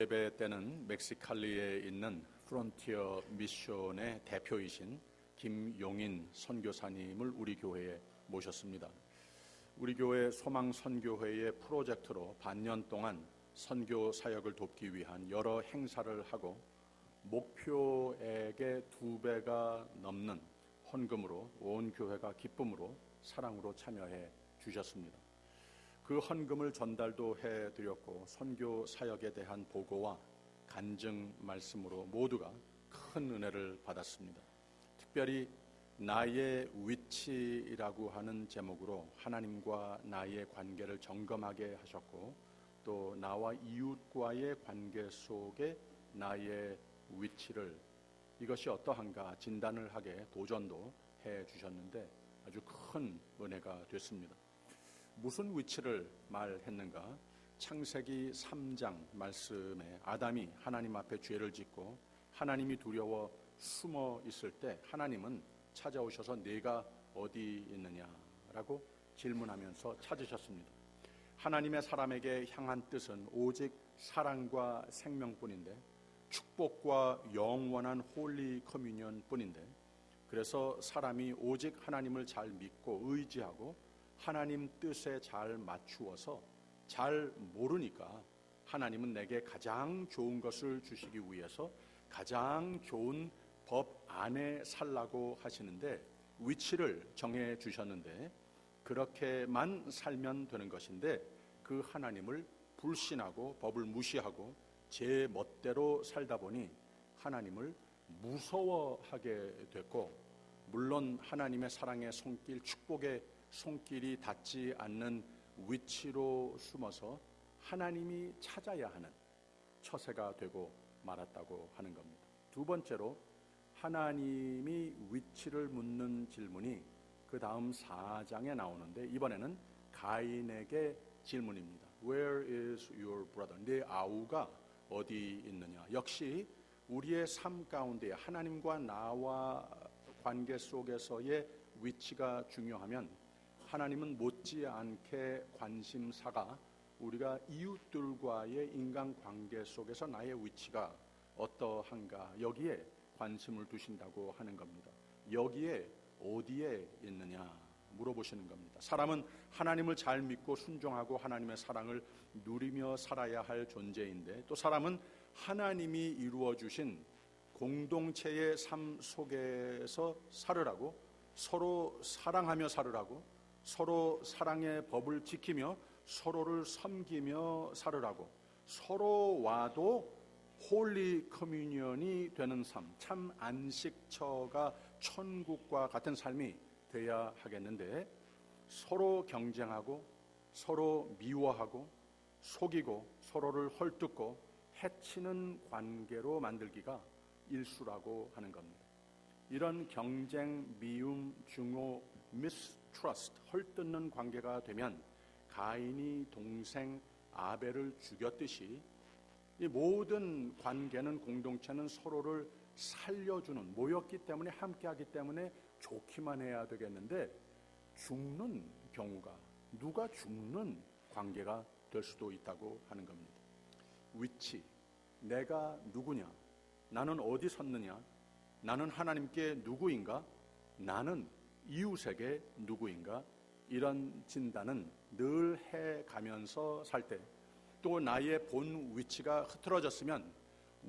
예배 때는 멕시칼리에 있는 프론티어 미션의 대표이신 김용인 선교사님을 우리 교회에 모셨습니다. 우리 교회 소망선교회의 프로젝트로 반년 동안 선교 사역을 돕기 위한 여러 행사를 하고 목표액의 2배가 넘는 헌금으로 온 교회가 기쁨으로 사랑으로 참여해 주셨습니다. 그 헌금을 전달도 해드렸고 선교 사역에 대한 보고와 간증 말씀으로 모두가 큰 은혜를 받았습니다. 특별히 나의 위치라고 하는 제목으로 하나님과 나의 관계를 점검하게 하셨고, 또 나와 이웃과의 관계 속에 나의 위치를, 이것이 어떠한가 진단을 하게 도전도 해주셨는데 아주 큰 은혜가 됐습니다. 무슨 위치를 말했는가? 창세기 3장 말씀에 아담이 하나님 앞에 죄를 짓고 하나님이 두려워 숨어 있을 때 하나님은 찾아오셔서 네가 어디 있느냐라고 질문하면서 찾으셨습니다. 하나님의 사람에게 향한 뜻은 오직 사랑과 생명뿐인데, 축복과 영원한 홀리 커뮤니언 뿐인데, 그래서 사람이 오직 하나님을 잘 믿고 의지하고 하나님 뜻에 잘 맞추어서 잘 모르니까 하나님은 내게 가장 좋은 것을 주시기 위해서 가장 좋은 법 안에 살라고 하시는데 위치를 정해 주셨는데, 그렇게만 살면 되는 것인데 그 하나님을 불신하고 법을 무시하고 제 멋대로 살다 보니 하나님을 무서워하게 됐고, 물론 하나님의 사랑의 손길, 축복의 손길이 닿지 않는 위치로 숨어서 하나님이 찾아야 하는 처세가 되고 말았다고 하는 겁니다. 두 번째로 하나님이 위치를 묻는 질문이 그 다음 4장에 나오는데, 이번에는 가인에게 질문입니다. Where is your brother? 네 아우가 어디 있느냐? 역시 우리의 삶 가운데 하나님과 나와 관계 속에서의 위치가 중요하면 하나님은 못지않게 관심사가 우리가 이웃들과의 인간관계 속에서 나의 위치가 어떠한가, 여기에 관심을 두신다고 하는 겁니다. 여기에 어디에 있느냐 물어보시는 겁니다. 사람은 하나님을 잘 믿고 순종하고 하나님의 사랑을 누리며 살아야 할 존재인데, 또 사람은 하나님이 이루어 주신 공동체의 삶 속에서 살으라고, 서로 사랑하며 살으라고, 서로 사랑의 법을 지키며 서로를 섬기며 살으라고, 서로와도 홀리 커뮤니언이 되는 삶, 참 안식처가 천국과 같은 삶이 돼야 하겠는데, 서로 경쟁하고 서로 미워하고 속이고 서로를 헐뜯고 해치는 관계로 만들기가 일수라고 하는 겁니다. 이런 경쟁, 미움, 증오, mistrust, 헐뜯는 관계가 되면 가인이 동생 아벨을 죽였듯이 이 모든 관계는, 공동체는 서로를 살려주는, 모였기 때문에 함께하기 때문에 좋기만 해야 되겠는데 죽는 경우가, 누가 죽는 관계가 될 수도 있다고 하는 겁니다. 위치, 내가 누구냐, 나는 어디 섰느냐, 나는 하나님께 누구인가, 나는 이웃에게 누구인가, 이런 진단은 늘 해가면서 살 때, 또 나의 본 위치가 흐트러졌으면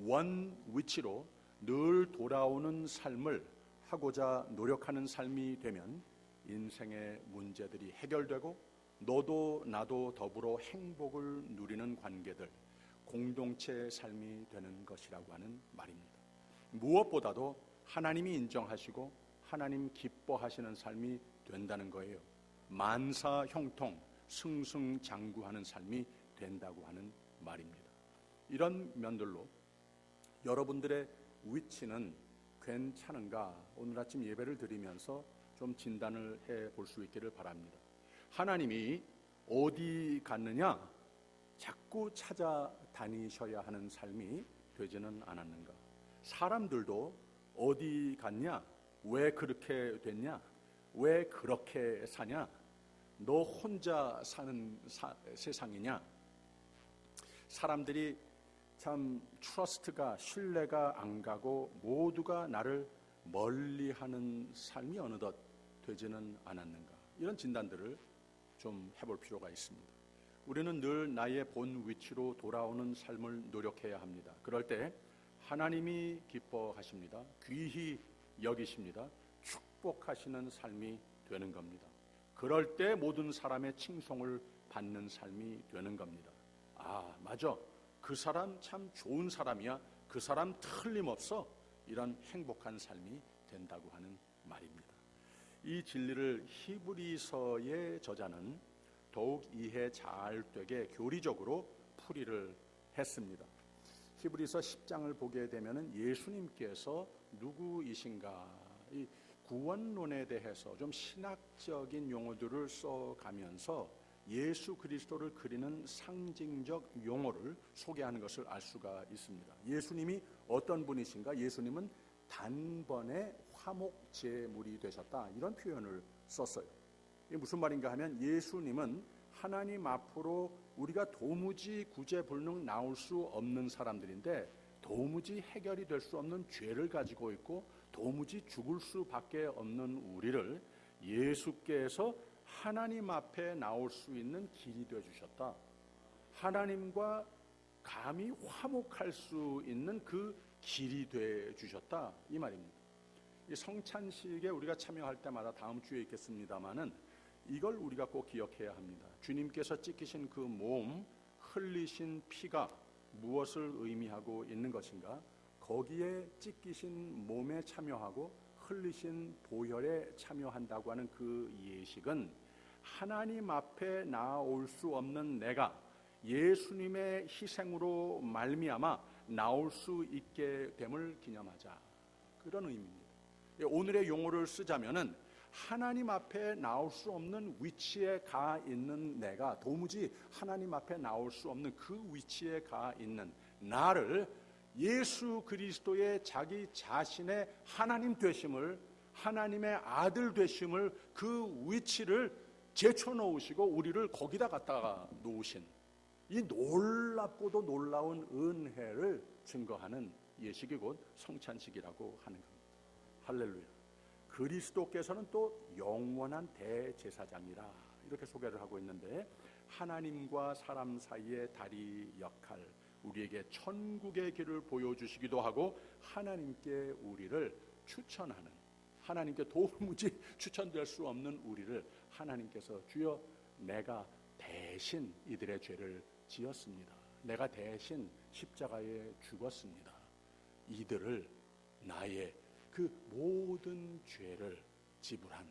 원 위치로 늘 돌아오는 삶을 하고자 노력하는 삶이 되면 인생의 문제들이 해결되고 너도 나도 더불어 행복을 누리는 관계들, 공동체의 삶이 되는 것이라고 하는 말입니다. 무엇보다도 하나님이 인정하시고 하나님 기뻐하시는 삶이 된다는 거예요. 만사 형통, 승승장구하는 삶이 된다고 하는 말입니다. 이런 면들로 여러분들의 위치는 괜찮은가, 오늘 아침 예배를 드리면서 좀 진단을 해볼 수 있기를 바랍니다. 하나님이 어디 갔느냐 자꾸 찾아다니셔야 하는 삶이 되지는 않았는가? 사람들도 어디 갔냐, 왜 그렇게 됐냐, 왜 그렇게 사냐, 너 혼자 사는 세상이냐, 사람들이 참 트러스트가 신뢰가 안 가고 모두가 나를 멀리하는 삶이 어느덧 되지는 않았는가, 이런 진단들을 좀 해볼 필요가 있습니다. 우리는 늘 나의 본 위치로 돌아오는 삶을 노력해야 합니다. 그럴 때 하나님이 기뻐하십니다. 귀히 여기십니다. 축복하시는 삶이 되는 겁니다. 그럴 때 모든 사람의 칭송을 받는 삶이 되는 겁니다. 아, 맞아, 그 사람 참 좋은 사람이야, 그 사람 틀림없어, 이런 행복한 삶이 된다고 하는 말입니다. 이 진리를 히브리서의 저자는 더욱 이해 잘 되게 교리적으로 풀이를 했습니다. 히브리서 10장을 보게 되면 예수님께서 누구이신가, 이 구원론에 대해서 좀 신학적인 용어들을 써가면서 예수 그리스도를 그리는 상징적 용어를 소개하는 것을 알 수가 있습니다. 예수님이 어떤 분이신가? 예수님은 단번에 화목 제물이 되셨다, 이런 표현을 썼어요. 이게 무슨 말인가 하면, 예수님은 하나님 앞으로 우리가 도무지 구제불능 나올 수 없는 사람들인데, 도무지 해결이 될 수 없는 죄를 가지고 있고 도무지 죽을 수밖에 없는 우리를 예수께서 하나님 앞에 나올 수 있는 길이 되어 주셨다. 하나님과 감히 화목할 수 있는 그 길이 되어 주셨다, 이 말입니다. 이 성찬식에 우리가 참여할 때마다 다음 주에 있겠습니다마는 이걸 우리가 꼭 기억해야 합니다. 주님께서 찢기신 그 몸, 흘리신 피가 무엇을 의미하고 있는 것인가? 거기에 찢기신 몸에 참여하고 흘리신 보혈에 참여한다고 하는 그 예식은 하나님 앞에 나올 수 없는 내가 예수님의 희생으로 말미암아 나올 수 있게 됨을 기념하자, 그런 의미입니다. 오늘의 용어를 쓰자면은 하나님 앞에 나올 수 없는 위치에 가 있는 내가, 도무지 하나님 앞에 나올 수 없는 그 위치에 가 있는 나를 예수 그리스도의 자기 자신의 하나님 되심을, 하나님의 아들 되심을, 그 위치를 제쳐놓으시고 우리를 거기다 갖다가 놓으신 이 놀랍고도 놀라운 은혜를 증거하는 예식이 곧 성찬식이라고 하는 겁니다. 할렐루야. 그리스도께서는 또 영원한 대제사장이라, 이렇게 소개를 하고 있는데, 하나님과 사람 사이의 다리 역할, 우리에게 천국의 길을 보여주시기도 하고 하나님께 우리를 추천하는, 하나님께 도무지 추천될 수 없는 우리를 하나님께서 주여 내가 대신 이들의 죄를 지었습니다, 내가 대신 십자가에 죽었습니다, 이들을 나의 그 모든 죄를 지불한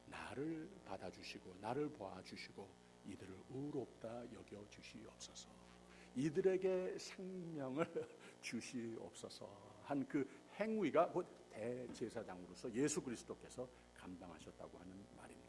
나를 받아주시고 나를 봐주시고 이들을 의롭다 여겨주시옵소서, 이들에게 생명을 주시옵소서 한 그 행위가 곧 대제사장으로서 예수 그리스도께서 감당하셨다고 하는 말입니다.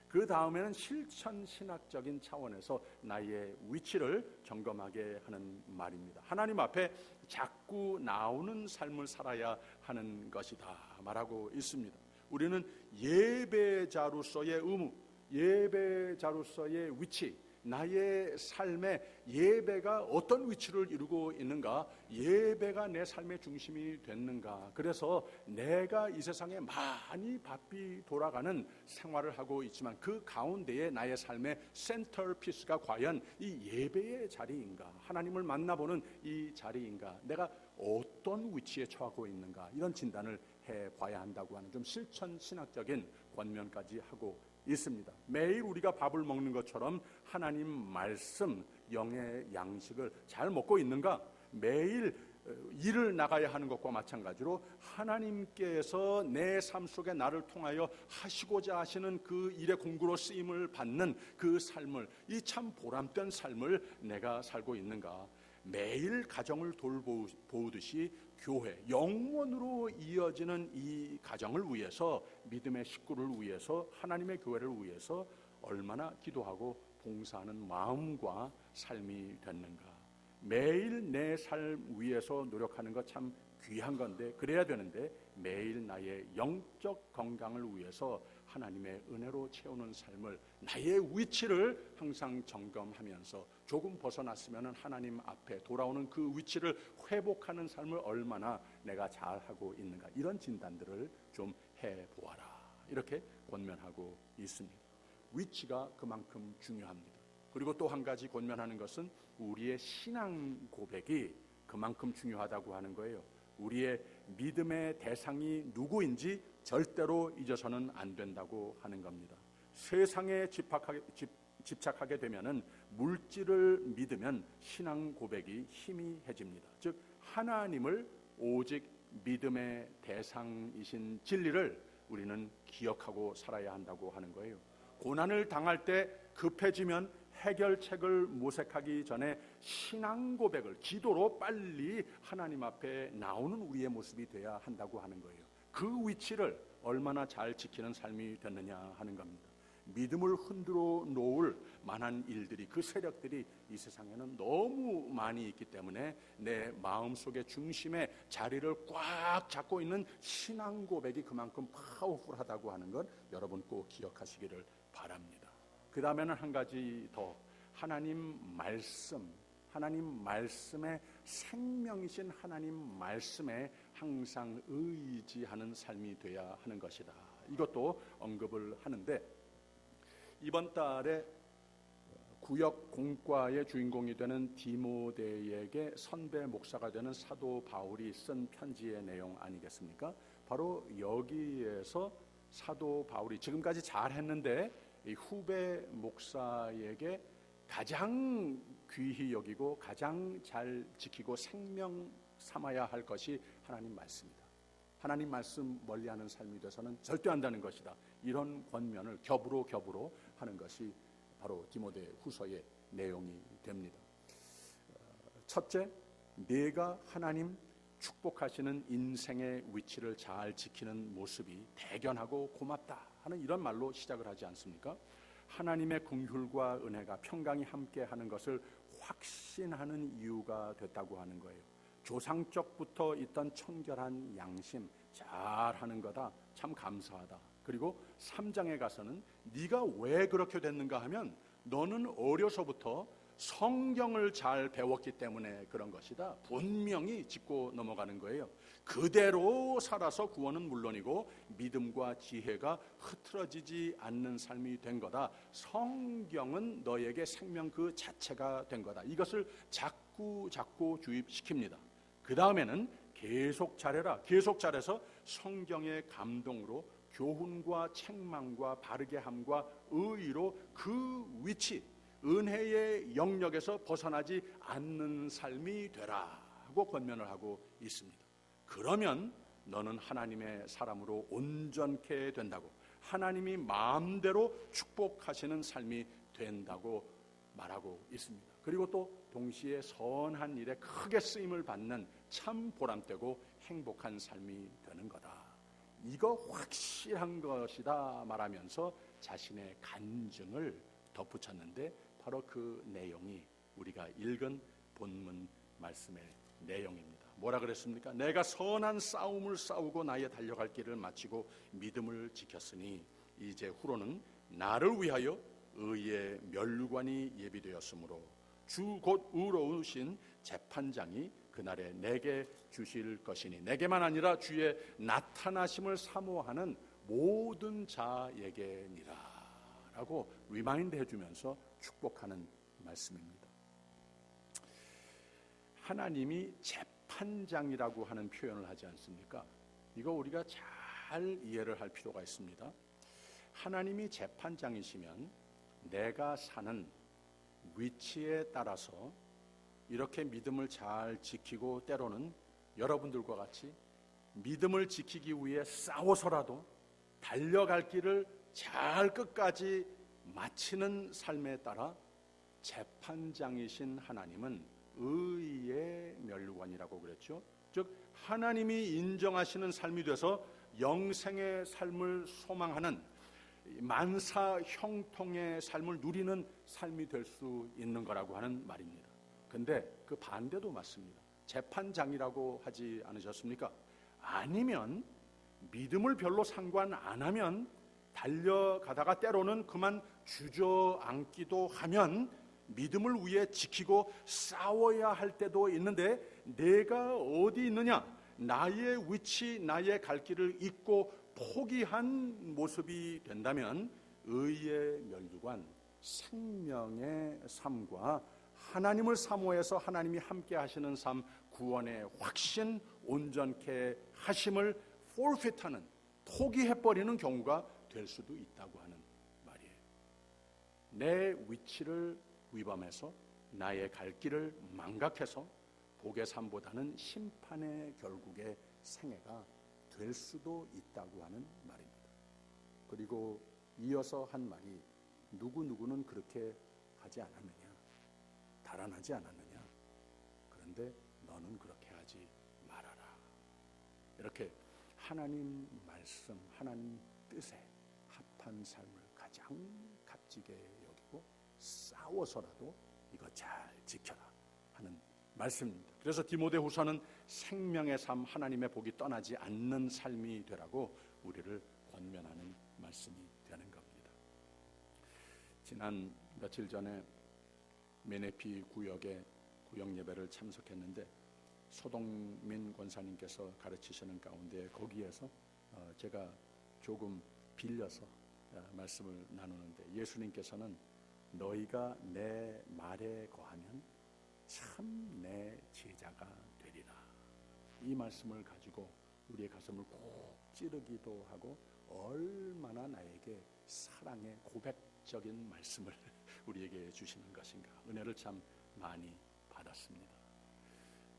그 다음에는 실천 신학적인 차원에서 나의 위치를 점검하게 하는 말입니다. 하나님 앞에 자꾸 나오는 삶을 살아야 하는 것이다 말하고 있습니다. 우리는 예배자로서의 의무, 예배자로서의 위치, 나의 삶의 예배가 어떤 위치를 이루고 있는가, 예배가 내 삶의 중심이 됐는가, 그래서 내가 이 세상에 많이 바삐 돌아가는 생활을 하고 있지만 그 가운데에 나의 삶의 센터피스가 과연 이 예배의 자리인가, 하나님을 만나보는 이 자리인가, 내가 어떤 위치에 처하고 있는가, 이런 진단을 해봐야 한다고 하는 좀 실천 신학적인 권면까지 하고 있습니다. 매일 우리가 밥을 먹는 것처럼 하나님 말씀, 영의 양식을 잘 먹고 있는가? 매일 일을 나가야 하는 것과 마찬가지로 하나님께서 내 삶 속에 나를 통하여 하시고자 하시는 그 일의 공구로 쓰임을 받는 그 삶을, 이 참 보람된 삶을 내가 살고 있는가? 매일 가정을 돌보듯이 교회, 영원으로 이어지는 이 가정을 위해서, 믿음의 식구를 위해서, 하나님의 교회를 위해서 얼마나 기도하고 봉사하는 마음과 삶이 됐는가? 매일 내 삶 위해서 노력하는 것 참 귀한 건데, 그래야 되는데 매일 나의 영적 건강을 위해서 하나님의 은혜로 채우는 삶을, 나의 위치를 항상 점검하면서 조금 벗어났으면 하나님 앞에 돌아오는 그 위치를 회복하는 삶을 얼마나 내가 잘하고 있는가, 이런 진단들을 좀 해보아라, 이렇게 권면하고 있습니다. 위치가 그만큼 중요합니다. 그리고 또 한 가지 권면하는 것은 우리의 신앙 고백이 그만큼 중요하다고 하는 거예요. 우리의 믿음의 대상이 누구인지 절대로 잊어서는 안 된다고 하는 겁니다. 세상에 집착하게 되면은, 물질을 믿으면 신앙 고백이 희미해집니다. 즉 하나님을 오직 믿음의 대상이신 진리를 우리는 기억하고 살아야 한다고 하는 거예요. 고난을 당할 때 급해지면 해결책을 모색하기 전에 신앙 고백을 기도로 빨리 하나님 앞에 나오는 우리의 모습이 돼야 한다고 하는 거예요. 그 위치를 얼마나 잘 지키는 삶이 됐느냐 하는 겁니다. 믿음을 흔들어 놓을 만한 일들이, 그 세력들이 이 세상에는 너무 많이 있기 때문에 내 마음속의 중심에 자리를 꽉 잡고 있는 신앙 고백이 그만큼 파워풀하다고 하는 것 여러분 꼭 기억하시기를 바랍니다. 그 다음에는 한 가지 더, 하나님 말씀의 생명이신 하나님 말씀에 항상 의지하는 삶이 돼야 하는 것이다. 이것도 언급을 하는데, 이번 달에 구역 공과의 주인공이 되는 디모데에게 선배 목사가 되는 사도 바울이 쓴 편지의 내용 아니겠습니까? 바로 여기에서 사도 바울이 지금까지 잘했는데 이 후배 목사에게 가장 귀히 여기고 가장 잘 지키고 생명 삼아야 할 것이 하나님 말씀이다. 하나님 말씀 멀리하는 삶이 돼서는 절대 안 되는 것이다. 이런 권면을 겹으로 하는 것이 바로 디모데 후서의 내용이 됩니다. 첫째, 내가 하나님 축복하시는 인생의 위치를 잘 지키는 모습이 대견하고 고맙다 하는 이런 말로 시작을 하지 않습니까? 하나님의 긍휼과 은혜가 평강이 함께하는 것을 확신하는 이유가 됐다고 하는 거예요. 조상적부터 있던 청결한 양심, 잘하는 거다, 참 감사하다. 그리고 3장에 가서는 네가 왜 그렇게 됐는가 하면 너는 어려서부터 성경을 잘 배웠기 때문에 그런 것이다, 분명히 짚고 넘어가는 거예요. 그대로 살아서 구원은 물론이고 믿음과 지혜가 흐트러지지 않는 삶이 된 거다. 성경은 너에게 생명 그 자체가 된 거다. 이것을 자꾸 주입시킵니다. 그 다음에는 계속 잘해라. 계속 잘해서 성경의 감동으로 교훈과 책망과 바르게 함과 의의로 그 위치, 은혜의 영역에서 벗어나지 않는 삶이 되라 하고 권면을 하고 있습니다. 그러면 너는 하나님의 사람으로 온전케 된다고, 하나님이 마음대로 축복하시는 삶이 된다고 말하고 있습니다. 그리고 또 동시에 선한 일에 크게 쓰임을 받는 참 보람되고 행복한 삶이 되는 거다. 이거 확실한 것이다 말하면서 자신의 간증을 덧붙였는데, 바로 그 내용이 우리가 읽은 본문 말씀의 내용입니다. 뭐라 그랬습니까? 내가 선한 싸움을 싸우고 나의 달려갈 길을 마치고 믿음을 지켰으니 이제 후로는 나를 위하여 의의 멸관이 예비되었으므로 주 곧 의로우신 재판장이 그날에 내게 주실 것이니 내게만 아니라 주의 나타나심을 사모하는 모든 자에게니라 라고 리마인드 해주면서 축복하는 말씀입니다. 하나님이 재판장이라고 하는 표현을 하지 않습니까? 이거 우리가 잘 이해를 할 필요가 있습니다. 하나님이 재판장이시면 내가 사는 위치에 따라서 이렇게 믿음을 잘 지키고, 때로는 여러분들과 같이 믿음을 지키기 위해 싸워서라도 달려갈 길을 잘 끝까지 마치는 삶에 따라 재판장이신 하나님은 의의 멸관이라고 그랬죠. 즉 하나님이 인정하시는 삶이 돼서 영생의 삶을 소망하는 만사 형통의 삶을 누리는 삶이 될 수 있는 거라고 하는 말입니다. 근데 그 반대도 맞습니다. 재판장이라고 하지 않으셨습니까? 아니면 믿음을 별로 상관 안 하면 달려가다가 때로는 그만 주저앉기도 하면 믿음을 위해 지키고 싸워야 할 때도 있는데 내가 어디 있느냐? 나의 위치, 나의 갈 길을 잊고 포기한 모습이 된다면 의의 멸류관, 생명의 삶과 하나님을 사모해서 하나님이 함께 하시는 삶, 구원의 확신, 온전케 하심을 forfeit하는, 포기해버리는 경우가 될 수도 있다고 하는 말이에요. 내 위치를 위반해서 나의 갈 길을 망각해서 복의 삶보다는 심판의 결국의 생애가 될 수도 있다고 하는 말입니다. 그리고 이어서 한 말이 누구누구는 그렇게 하지 않았느냐, 달아나지 않았느냐, 그런데 너는 그렇게 하지 말아라. 이렇게 하나님 말씀, 하나님 뜻에 합한 삶을 가장 값지게 여기고 싸워서라도 이거 잘 지켜라 하는 말씀입니다. 그래서 디모데후서는 생명의 삶, 하나님의 복이 떠나지 않는 삶이 되라고 우리를 권면하는 말씀이 되는 겁니다. 지난 며칠 전에 메네피 구역에 구역 예배를 참석했는데 소동민 권사님께서 가르치시는 가운데 거기에서 제가 조금 빌려서 말씀을 나누는데 예수님께서는 너희가 내 말에 거하면 참 내 제자가 되리라. 이 말씀을 가지고 우리의 가슴을 꼭 찌르기도 하고 얼마나 나에게 사랑의 고백적인 말씀을 우리에게 주시는 것인가. 은혜를 참 많이 받았습니다.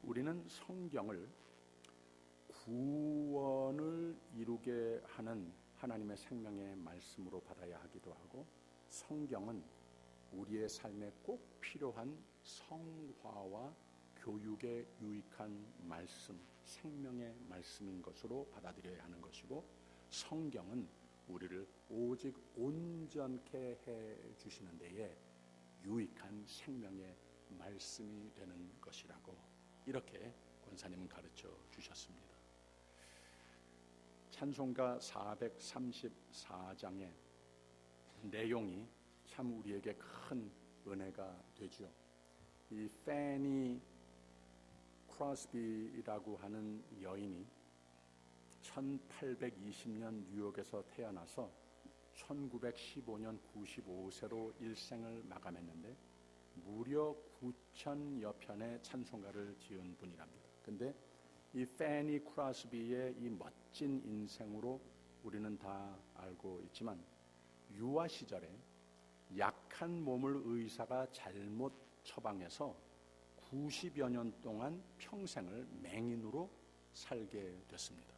우리는 성경을 구원을 이루게 하는 하나님의 생명의 말씀으로 받아야 하기도 하고 성경은 우리의 삶에 꼭 필요한 성화와 교육에 유익한 말씀, 생명의 말씀인 것으로 받아들여야 하는 것이고 성경은 우리를 오직 온전케 해 주시는 데에 유익한 생명의 말씀이 되는 것이라고 이렇게 권사님은 가르쳐 주셨습니다. 찬송가 434장의 내용이 참 우리에게 큰 은혜가 되죠. 이 패니 크로스비라고 하는 여인이 1820년 뉴욕에서 태어나서 1915년 95세로 일생을 마감했는데 무려 9,000여 편의 찬송가를 지은 분이랍니다. 근데 이 패니 크로스비의 이 멋진 인생으로 우리는 다 알고 있지만 유아 시절에 약한 몸을 의사가 잘못 처방해서 90여 년 동안 평생을 맹인으로 살게 됐습니다.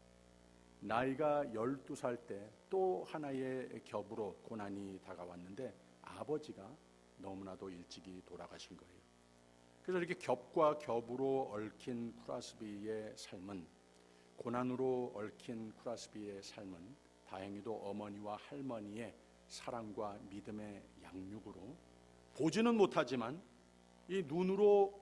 나이가 12살 때 또 하나의 겹으로 고난이 다가왔는데 아버지가 너무나도 일찍이 돌아가신 거예요. 그래서 이렇게 겹과 겹으로 얽힌 크로스비의 삶은 고난으로 얽힌 크로스비의 삶은 다행히도 어머니와 할머니의 사랑과 믿음의 양육으로 보지는 못하지만 이 눈으로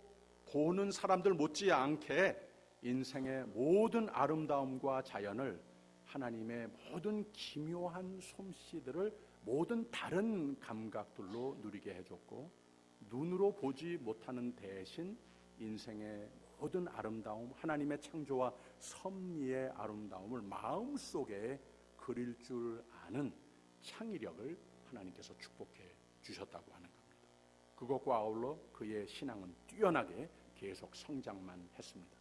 보는 사람들 못지않게 인생의 모든 아름다움과 자연을 하나님의 모든 기묘한 솜씨들을 모든 다른 감각들로 누리게 해줬고 눈으로 보지 못하는 대신 인생의 모든 아름다움, 하나님의 창조와 섭리의 아름다움을 마음속에 그릴 줄 아는 창의력을 하나님께서 축복해 주셨다고 하는 겁니다. 그것과 아울러 그의 신앙은 뛰어나게 계속 성장만 했습니다.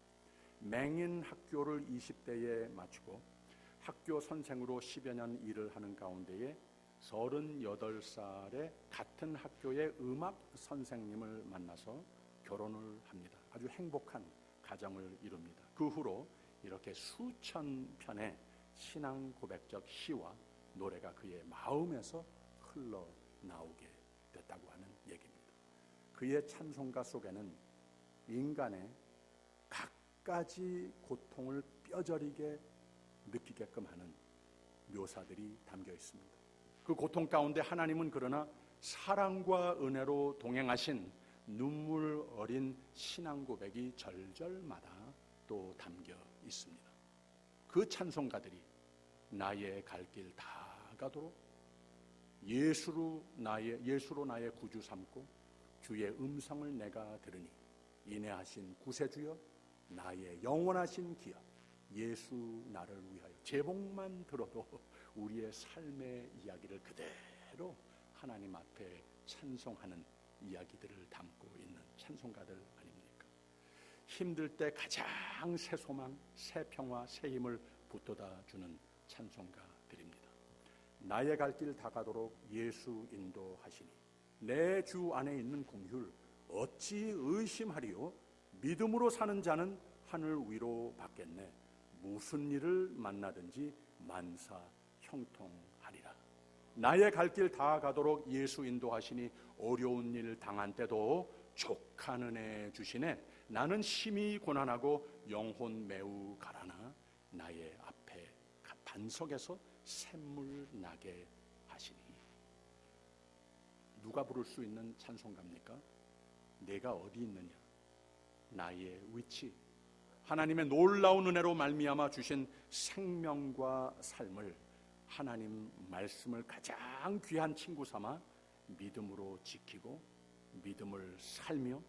맹인 학교를 20대에 마치고 학교 선생으로 10여 년 일을 하는 가운데에 38살에 같은 학교의 음악 선생님을 만나서 결혼을 합니다. 아주 행복한 가정을 이룹니다. 그 후로 이렇게 수천 편의 신앙 고백적 시와 노래가 그의 마음에서 흘러나오게 됐다고 하는 얘기입니다. 그의 찬송가 속에는 인간의 갖가지 고통을 뼈저리게 느끼게끔 하는 묘사들이 담겨 있습니다. 그 고통 가운데 하나님은 그러나 사랑과 은혜로 동행하신 눈물 어린 신앙 고백이 절절마다 또 담겨 있습니다. 그 찬송가들이 나의 갈 길 다 가도록 예수로 나의 구주 삼고 주의 음성을 내가 들으니 인내하신 구세주여 나의 영원하신 기여 예수 나를 위하여 제목만 들어도 우리의 삶의 이야기를 그대로 하나님 앞에 찬송하는 이야기들을 담고 있는 찬송가들 아닙니까? 힘들 때 가장 새 소망, 새 평화, 새 힘을 붙돋아 주는 찬송가들입니다. 나의 갈 길 다 가도록 예수 인도하시니 내 주 안에 있는 긍휼 어찌 의심하리요 믿음으로 사는 자는 하늘 위로 받겠네 무슨 일을 만나든지 만사 형통하리라. 나의 갈 길 다 가도록 예수 인도하시니 어려운 일 당한 때도 족한 은혜 주시네 나는 심히 고난하고 영혼 매우 가라나 나의 앞에 반석에서 샘물 나게 하시니. 누가 부를 수 있는 찬송가입니까? 내가 어디 있느냐, 나의 위치, 하나님의 놀라운 은혜로 말미암아 주신 생명과 삶을 하나님 말씀을 가장 귀한 친구 삼아 믿음으로 지키고 믿음을 살며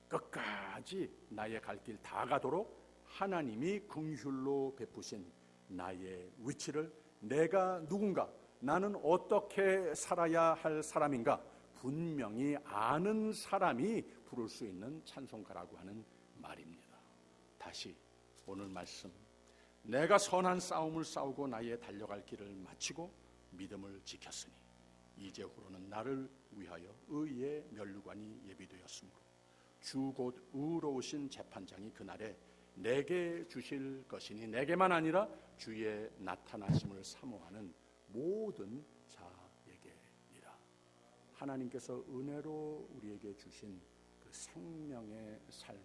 끝까지 나의 갈 길 다 가도록 하나님이 긍휼로 베푸신 나의 위치를 내가 누군가, 나는 어떻게 살아야 할 사람인가 분명히 아는 사람이 부를 수 있는 찬송가라고 하는 말입니다. 다시 오늘 말씀, 내가 선한 싸움을 싸우고 나의 달려갈 길을 마치고 믿음을 지켰으니 이제후로는 나를 위하여 의의 면류관이 예비되었으므로 주 곧 의로우신 재판장이 그날에 내게 주실 것이니 내게만 아니라 주의 나타나심을 사모하는 모든 자에게니라. 하나님께서 은혜로 우리에게 주신 그 생명의 삶,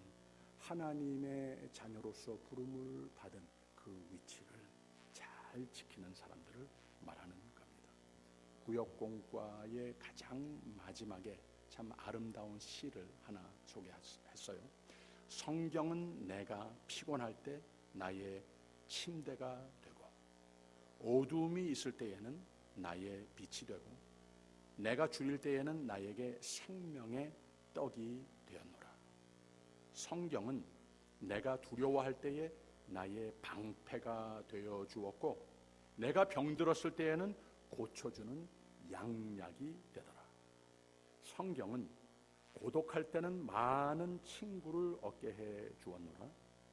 하나님의 자녀로서 부름을 받은 그 위치를 잘 지키는 사람들을 말하는 겁니다. 구역공과의 가장 마지막에 참 아름다운 시를 하나 소개했어요. 성경은 내가 피곤할 때 나의 침대가 되고 어두움이 있을 때에는 나의 빛이 되고 내가 줄일 때에는 나에게 생명의 떡이 되었노라. 성경은 내가 두려워할 때에 나의 방패가 되어 주었고 내가 병들었을 때에는 고쳐주는 양약이 되더라. 성경은 고독할 때는 많은 친구를 얻게 해 주었노라.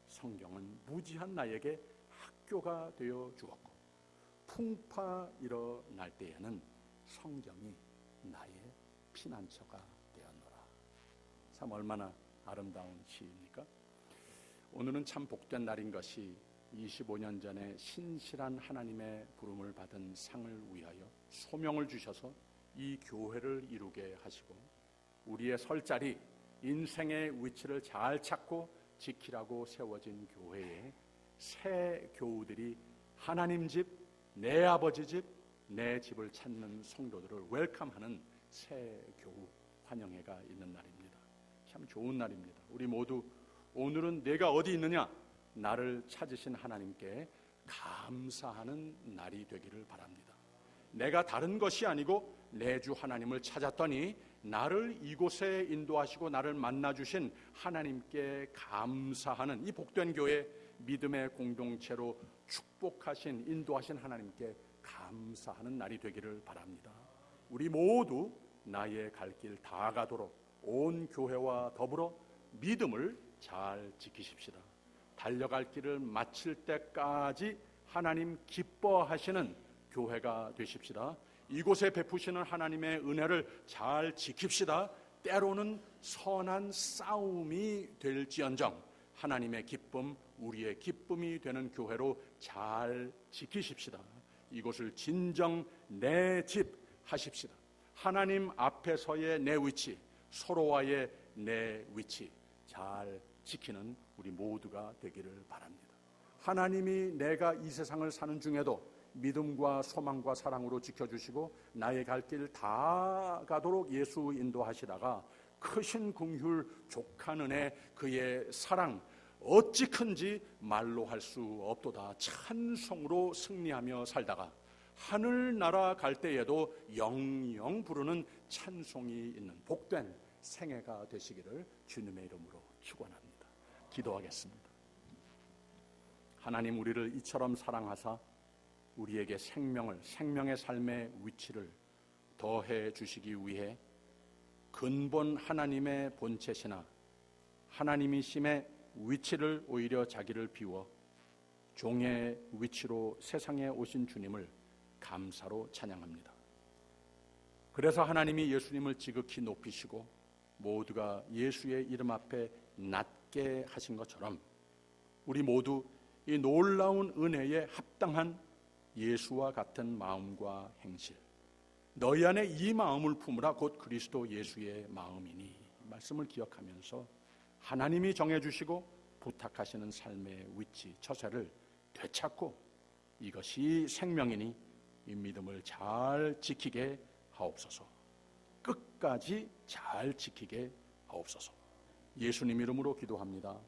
성경은 무지한 나에게 학교가 되어 주었고 풍파 일어날 때에는 성경이 나의 피난처가 되었노라. 참 얼마나 아름다운 시입니까? 오늘은 참 복된 날인 것이 25년 전에 신실한 하나님의 부름을 받은 상을 위하여 소명을 주셔서 이 교회를 이루게 하시고 우리의 설 자리, 인생의 위치를 잘 찾고 지키라고 세워진 교회에 새 교우들이 하나님 집, 내 아버지 집, 내 집을 찾는 성도들을 웰컴하는 새 교우 환영회가 있는 날입니다. 참 좋은 날입니다. 우리 모두 오늘은 내가 어디 있느냐, 나를 찾으신 하나님께 감사하는 날이 되기를 바랍니다. 내가 다른 것이 아니고 내 주 하나님을 찾았더니 나를 이곳에 인도하시고 나를 만나주신 하나님께 감사하는 이 복된 교회, 믿음의 공동체로 축복하신, 인도하신 하나님께 감사하는 날이 되기를 바랍니다. 우리 모두 나의 갈 길 다 가도록 온 교회와 더불어 믿음을 잘 지키십시다. 달려갈 길을 마칠 때까지 하나님 기뻐하시는 교회가 되십시다. 이곳에 베푸시는 하나님의 은혜를 잘 지킵시다. 때로는 선한 싸움이 될지언정 하나님의 기쁨, 우리의 기쁨이 되는 교회로 잘 지키십시다. 이곳을 진정 내 집 하십시다. 하나님 앞에서의 내 위치, 서로와의 내 위치 잘 지키는 우리 모두가 되기를 바랍니다. 하나님이 내가 이 세상을 사는 중에도 믿음과 소망과 사랑으로 지켜주시고 나의 갈 길 다 가도록 예수 인도하시다가 크신 긍휼 족한 은혜 그의 사랑 어찌 큰지 말로 할 수 없도다 찬송으로 승리하며 살다가 하늘나라 갈 때에도 영영 부르는 찬송이 있는 복된 생애가 되시기를 주님의 이름으로 축원합니다. 기도하겠습니다. 하나님, 우리를 이처럼 사랑하사 우리에게 생명의 삶의 위치를 더해 주시기 위해 근본 하나님의 본체시나 하나님이심의 위치를 오히려 자기를 비워 종의 위치로 세상에 오신 주님을 감사로 찬양합니다. 그래서 하나님이 예수님을 지극히 높이시고 모두가 예수의 이름 앞에 낮게 하신 것처럼 우리 모두 이 놀라운 은혜에 합당한 예수와 같은 마음과 행실, 너희 안에 이 마음을 품으라 곧 그리스도 예수의 마음이니 말씀을 기억하면서 하나님이 정해주시고 부탁하시는 삶의 위치, 처세를 되찾고 이것이 생명이니 이 믿음을 잘 지키게 하옵소서. 끝까지 잘 지키게 하옵소서. 예수님 이름으로 기도합니다.